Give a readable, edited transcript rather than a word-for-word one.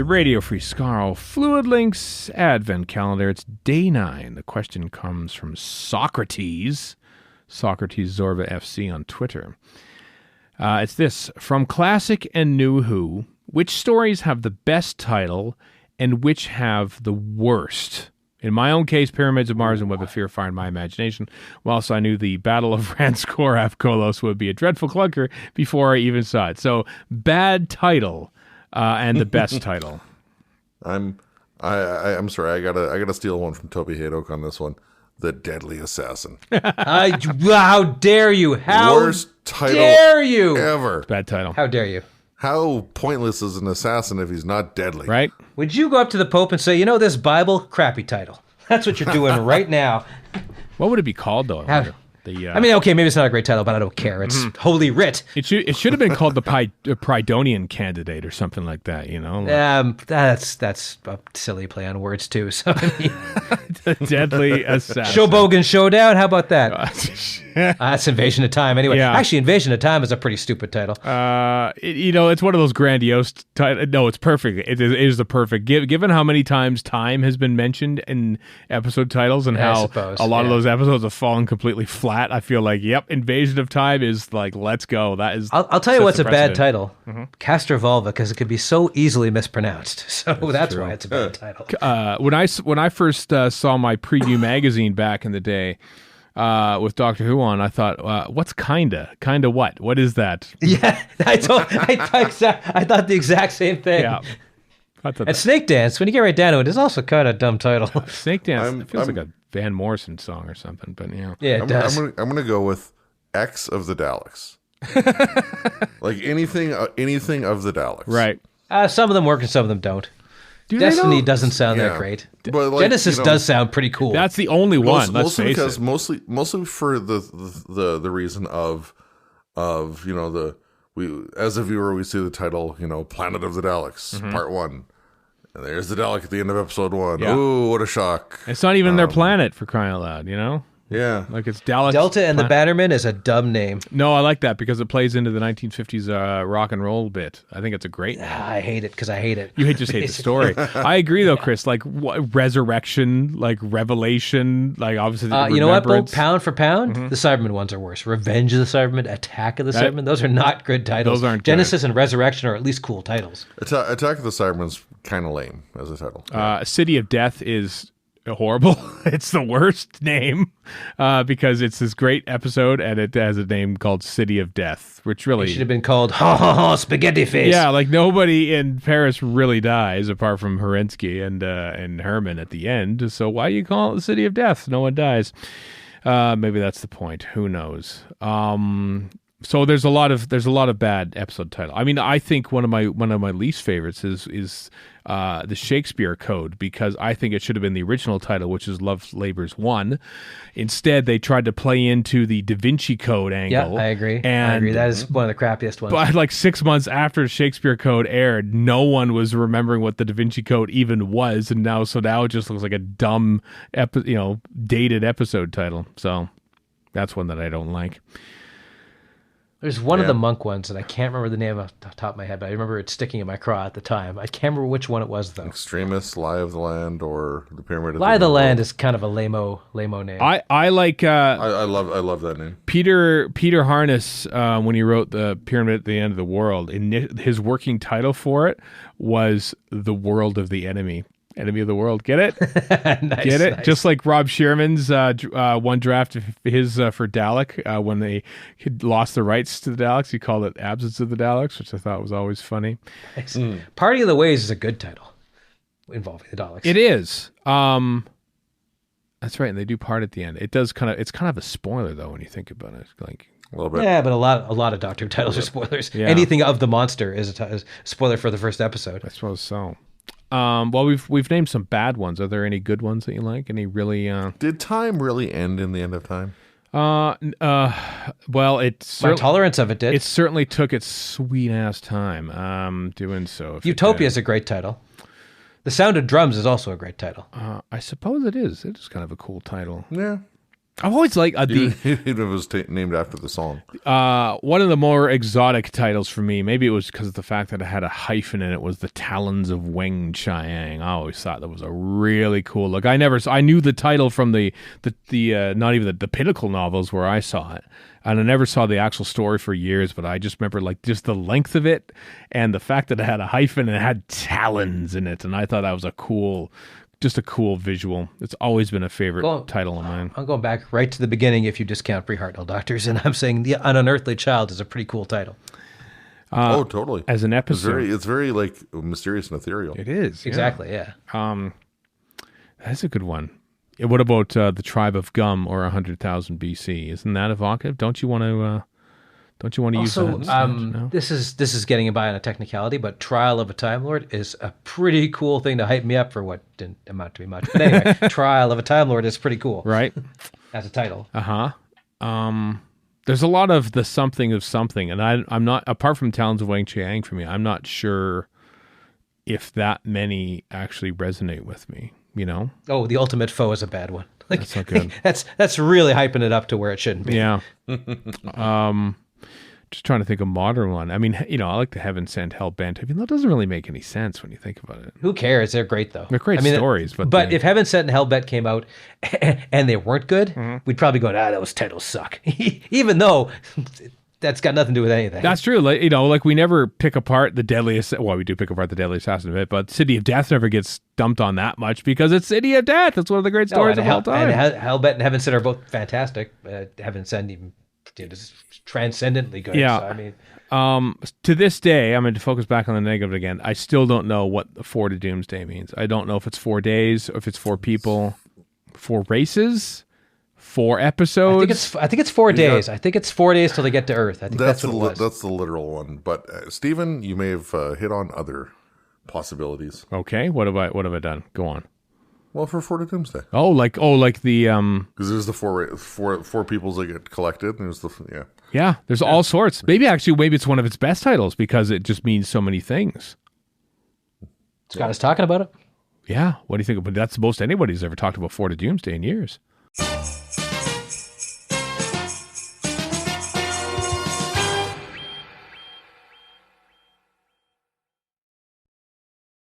the Radio Free Skaro Fluid Links Advent Calendar. It's day 9. The question comes from Socrates Zorba FC on Twitter. It's this. From Classic and New Who, which stories have the best title and which have the worst? In my own case, Pyramids of Mars and Web of Fear fired my imagination, whilst I knew the Battle of Ranskorav Kolos would be a dreadful clunker before I even saw it. So, bad title and the best title. I'm sorry. I gotta steal one from Toby Haydock on this one. The Deadly Assassin. How dare you? How worst title dare you? Ever. Bad title. How dare you? How pointless is an assassin if he's not deadly? Right? Would you go up to the Pope and say, you know, this Bible, crappy title? That's what you're doing right now. What would it be called, though? I mean, okay, maybe it's not a great title, but I don't care. It's Holy Writ. It should have been called the Pridonian Candidate or something like that, you know? That's a silly play on words, too. So, I mean, The Deadly Assassin. Showbogan Showdown, how about that? That's Invasion of Time. Anyway, Yeah. actually, Invasion of Time is a pretty stupid title. It's one of those grandiose titles. No, it's perfect. It is the perfect. Given how many times time has been mentioned in episode titles and Yeah, I how suppose, a lot of yeah. those episodes have fallen completely flat, I feel like, yep, Invasion of Time is like, let's go. That is. I'll tell you sets what's the a bad precedent. title. Castrovalva, because it could be so easily mispronounced. So that's true. why it's a bad title. When I first saw my preview magazine back in the day with Doctor Who on, I thought, what's kinda what? What is that? Yeah, I thought the exact same thing. Yeah. I thought And Snake Dance, when you get right down to it, is also kind of a dumb title. Snake Dance feels like a Van Morrison song or something, but yeah. Yeah, it does. I'm gonna go with X of the Daleks. Like anything of the Daleks. Right. Some of them work and some of them don't. Do they Destiny though? doesn't sound Yeah. that great. But like, Genesis does sound pretty cool. That's the only one. Let's mostly face because it. mostly for the reason of we as a viewer we see the title, Planet of the Daleks, Part 1. And there's the Dalek at the end of episode 1. Yeah. Ooh, what a shock. It's not even their planet, for crying out loud, you know? Yeah. Like it's Dalek. Delta and the Bannerman is a dumb name. No, I like that because it plays into the 1950s rock and roll bit. I think it's a great name. I hate it because I hate it. You just hate the story. I agree, though, Chris. Like Resurrection, like Revelation, like obviously. You know what, Bo? Remembrance. Pound for pound, the Cybermen ones are worse. Revenge of the Cybermen, Attack of the Cybermen, those are not good titles. Those aren't good. Genesis and Resurrection are at least cool titles. Attack of the Cybermen's kind of lame as a title. City of Death is horrible. It's the worst name because it's this great episode and it has a name called City of Death, which It really should have been called Ha Ha Ha Spaghetti Face. Yeah, like nobody in Paris really dies apart from Herinsky and Herman at the end. So why you call it the City of Death? No one dies. Maybe that's the point. Who knows? So there's a lot of bad episode title. I mean, I think one of my least favorites is the Shakespeare Code, because I think it should have been the original title, which is Love Labours 1. Instead, they tried to play into the Da Vinci Code angle. Yeah, I agree. And That is one of the crappiest ones. But like 6 months after Shakespeare Code aired, no one was remembering what the Da Vinci Code even was, and now it just looks like a dumb, dated episode title. So that's one that I don't like. There's one of the monk ones, and I can't remember the name off the top of my head, but I remember it sticking in my craw at the time. I can't remember which one it was, though. Extremists, Lie of the Land, or the Pyramid of Lie of the Land World. is kind of a lame-o name. I like I love that name. Peter Harness when he wrote the Pyramid at the End of the World. His working title for it was The World of the Enemy. Enemy of the World. Get it? Nice, Get it? nice. Just like Rob Shearman's one draft of his for Dalek when they had lost the rights to the Daleks, he called it Absence of the Daleks, which I thought was always funny. Nice. Party of the Ways is a good title involving the Daleks. It is. That's right, and they do part at the end. It's kind of a spoiler though when you think about it. Like A little bit. Yeah, but a lot of Doctor Who titles are spoilers. Yeah. Anything of the monster is a spoiler for the first episode. I suppose so. Well, we've named some bad ones. Are there any good ones that you like? Any really? Did time really end in the end of time? Well, My tolerance of it did. It certainly took its sweet ass time doing so. if it Utopia did. is a great title. The Sound of Drums is also a great title. I suppose it is. It is kind of a cool title. Yeah. I've always liked Even if it was named after the song. one of the more exotic titles for me. Maybe it was because of the fact that it had a hyphen in it. Was the Talons of Weng Chiang. I always thought that was a really cool look. I knew the title from the not even the Pinnacle novels where I saw it, and I never saw the actual story for years. But I just remember like just the length of it and the fact that it had a hyphen and it had talons in it, and I thought that was a cool visual. It's always been a favorite title of mine. I'm going back right to the beginning if you discount Pre-Hartnell Doctors, and I'm saying The Unearthly Child is a pretty cool title. Oh, totally. As an episode. It's very like mysterious and ethereal. It is. Exactly, yeah. That's a good one. What about The Tribe of Gum or 100,000 BC? Isn't that evocative? Don't you want to use that? No? This is getting by on a technicality, but Trial of a Time Lord is a pretty cool thing to hype me up for what didn't amount to be much. But anyway, Trial of a Time Lord is pretty cool. Right? As a title. There's a lot of the something of something, and I'm not, apart from Talons of Weng Chiang for me, I'm not sure if that many actually resonate with me, you know? Oh, The Ultimate Foe is a bad one. Like, that's not good. That's really hyping it up to where it shouldn't be. Yeah. Just trying to think of a modern one. I mean, you know, I like the Heaven Sent Hell Bent. I mean, that doesn't really make any sense when you think about it. Who cares? They're great, though. They're great stories. But if Heaven Sent and Hellbent came out and they weren't good, we'd probably go, those titles suck. Even though that's got nothing to do with anything. That's true. Like, you know, like we never pick apart the Deadliest... Well, we do pick apart the Deadly Assassin a bit, but City of Death never gets dumped on that much because it's City of Death. It's one of the great stories of all time. And Hellbent and Heaven Sent are both fantastic. Heaven Sent even is transcendently good. Yeah. So, I mean... to this day, I'm going to focus back on the negative again. I still don't know what the 4 to Doomsday means. I don't know if it's 4 days, or if it's 4 people, 4 races, 4 episodes. I think it's 4 days. I think it's 4 days till they get to Earth. I think that's what it was. That's the literal one. But Stephen, you may have hit on other possibilities. Okay, what have I done? Go on. Well, for 4 to Doomsday. Oh, like the because there's the four peoples that get collected. And there's yeah. There's all sorts. Maybe it's one of its best titles because it just means so many things. Scott is talking about it. Yeah. What do you think? But that's the most anybody's ever talked about 4 to Doomsday in years.